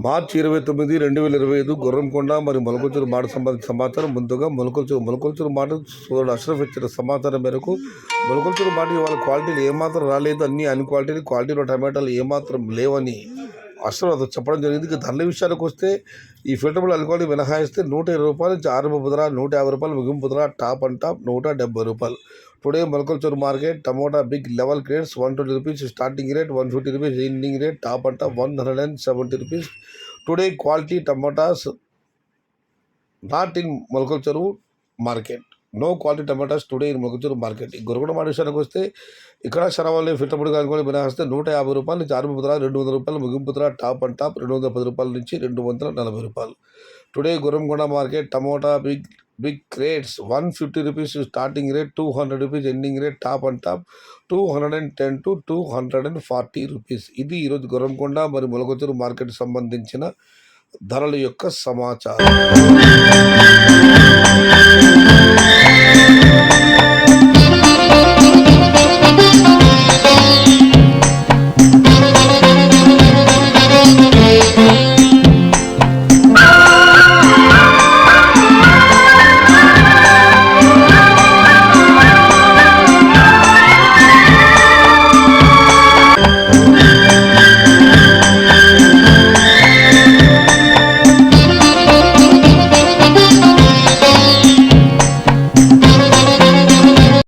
మార్చి 29, 2025 గుర్రంకొండ మరియు మొలకొల్చూరు మాట సంబంధించిన సమాచారం. ముందుగా మొలకొల్చూరు మాట సోదరుడు అష్రఫ్ ఇచ్చిన సమాచారం మేరకు మొలకొల్చూరు మాట ఇవాళ క్వాలిటీలు ఏమాత్రం రాలేదు, అన్ని క్వాలిటీలో టమాటాలు ఏమాత్రం లేవని అష్రఫ్ చెప్పడం జరిగింది. ఇక ధరల విషయానికి వస్తే ఈ ఫిల్టరబుల్ ఆల్కహాల్ మినహాయిస్తే 120 రూపాయలు నుంచి ఆరంభ ధర, 150 రూపాయలు ముగింపు ధర, టాప్ అండ్ టాప్ 170 రూపాయలు. Today Molakalcheruvu market tomato big level grades 120 rupees starting rate, 150 rupees ending rate, top and top 170 rupees. Today quality tomatoes not in Molakalcheruvu market. No quality tomatoes today in Molakalcheruvu market. ఈ గొరగడ మాట విషయానికి వస్తే ఇక్కడ శరవాళ్ళు ఫిల్టర్బుల్ కానుకొని మినహాయిస్తే 150 రూపాయల నుంచి ఆరంభ ధర, 200 రూపాయలు ముగింపు ధర, టాప్ అండ్ టాప్ 210 రూపాయల నుంచి 240 రూపాయలు. Today Gurramkonda market tomato big rates 150 rupees starting rate, 200 rupees ending rate, top and top 210 to 240 rupees. ఇది ఈరోజు గుర్రంకొండ మరియు మొలకొల్చూరు మార్కెట్ సంబంధించిన ధరల యొక్క సమాచారం.